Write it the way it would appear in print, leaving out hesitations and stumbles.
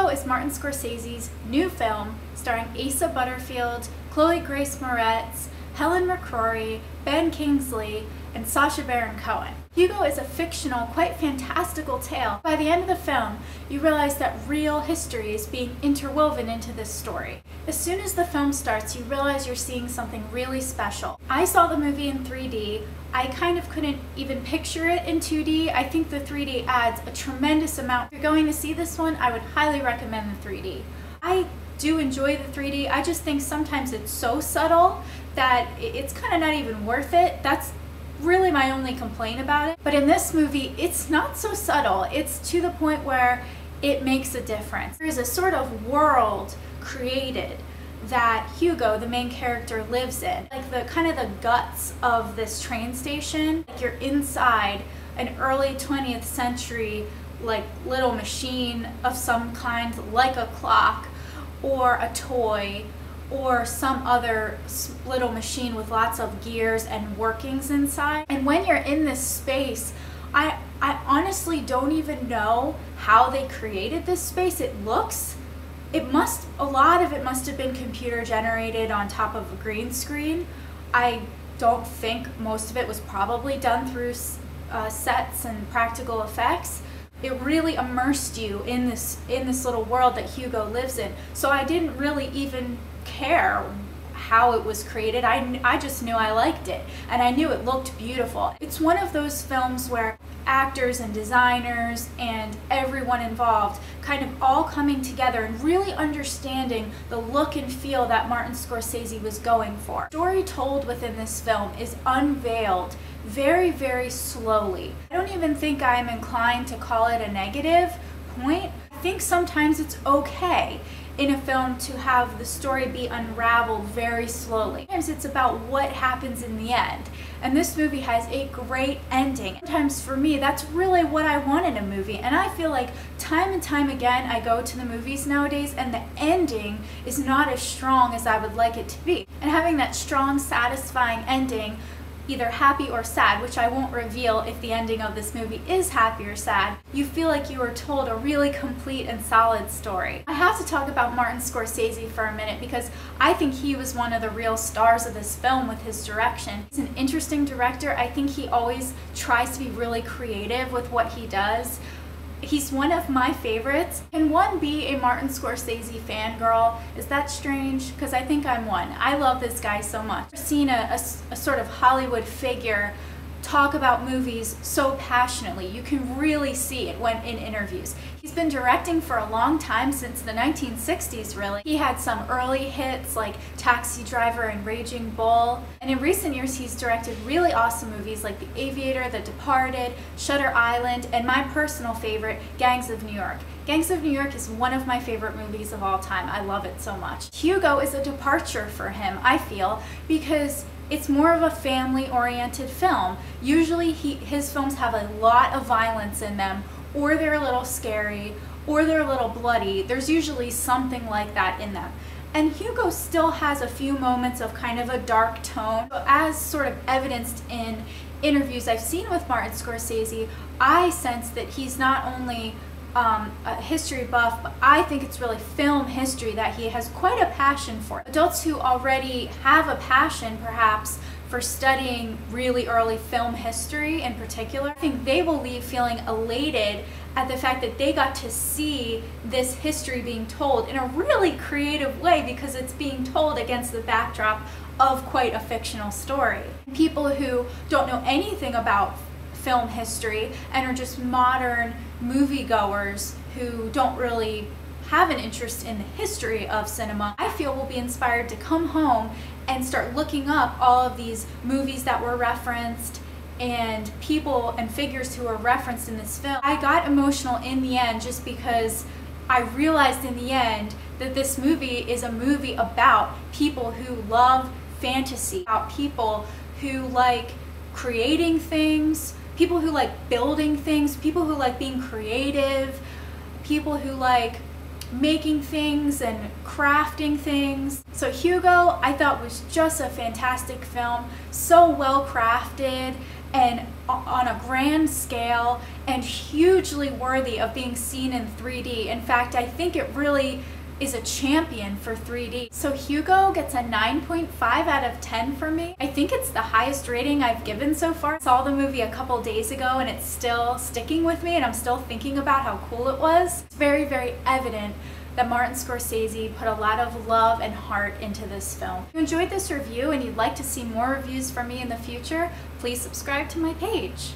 Hugo is Martin Scorsese's new film starring Asa Butterfield, Chloe Grace Moretz, Helen McCrory, Ben Kingsley, and Sacha Baron Cohen. Hugo is a fictional, quite fantastical tale. By the end of the film, you realize that real history is being interwoven into this story. As soon as the film starts, you realize you're seeing something really special. I saw the movie in 3D. I kind of couldn't even picture it in 2D. I think the 3D adds a tremendous amount. If you're going to see this one, I would highly recommend the 3D. I do enjoy the 3D. I just think sometimes it's so subtle that it's kind of not even worth it. That's really my only complaint about it. But in this movie, it's not so subtle. It's to the point where it makes a difference. There's a sort of world created that Hugo, the main character, lives in. Like the kind of the guts of this train station. Like you're inside an early 20th century like little machine of some kind, like a clock or a toy or some other little machine with lots of gears and workings inside. And when you're in this space, I honestly don't even know how they created this space. A lot of it must have been computer generated on top of a green screen. I don't think most of it was probably done through sets and practical effects. It really immersed you in this little world that Hugo lives in. So I didn't really even care how it was created. I just knew I liked it, and I knew it looked beautiful. It's one of those films where actors and designers and everyone involved kind of all coming together and really understanding the look and feel that Martin Scorsese was going for. The story told within this film is unveiled very, very slowly. I don't even think I'm inclined to call it a negative point. I think sometimes it's okay in a film to have the story be unraveled very slowly. Sometimes it's about what happens in the end. And this movie has a great ending. Sometimes for me, that's really what I want in a movie. And I feel like time and time again, I go to the movies nowadays and the ending is not as strong as I would like it to be. And having that strong, satisfying ending, either happy or sad, which I won't reveal if the ending of this movie is happy or sad, you feel like you were told a really complete and solid story. I have to talk about Martin Scorsese for a minute because I think he was one of the real stars of this film with his direction. He's an interesting director. I think he always tries to be really creative with what he does. He's one of my favorites. Can one be a Martin Scorsese fangirl? Is that strange? Because I think I'm one. I love this guy so much. I've seen a sort of Hollywood figure talk about movies so passionately. You can really see it when in interviews. He's been directing for a long time, since the 1960s really. He had some early hits like Taxi Driver and Raging Bull, and in recent years he's directed really awesome movies like The Aviator, The Departed, Shutter Island, and my personal favorite, Gangs of New York. Gangs of New York is one of my favorite movies of all time. I love it so much. Hugo is a departure for him, I feel, because it's more of a family-oriented film. Usually his films have a lot of violence in them, or they're a little scary, or they're a little bloody. There's usually something like that in them. And Hugo still has a few moments of kind of a dark tone. As sort of evidenced in interviews I've seen with Martin Scorsese, I sense that he's not only a history buff, but I think it's really film history that he has quite a passion for. Adults who already have a passion perhaps for studying really early film history in particular, I think they will leave feeling elated at the fact that they got to see this history being told in a really creative way, because it's being told against the backdrop of quite a fictional story. People who don't know anything about film history and are just modern moviegoers who don't really have an interest in the history of cinema, I feel will be inspired to come home and start looking up all of these movies that were referenced and people and figures who are referenced in this film. I got emotional in the end just because I realized in the end that this movie is a movie about people who love fantasy, about people who like creating things, people who like building things, people who like being creative, people who like making things and crafting things. So Hugo, I thought, was just a fantastic film, so well crafted and on a grand scale and hugely worthy of being seen in 3D. In fact, I think it really is a champion for 3D. So Hugo gets a 9.5 out of 10 for me. I think it's the highest rating I've given so far. I saw the movie a couple days ago and it's still sticking with me and I'm still thinking about how cool it was. It's very, very evident that Martin Scorsese put a lot of love and heart into this film. If you enjoyed this review and you'd like to see more reviews from me in the future, please subscribe to my page.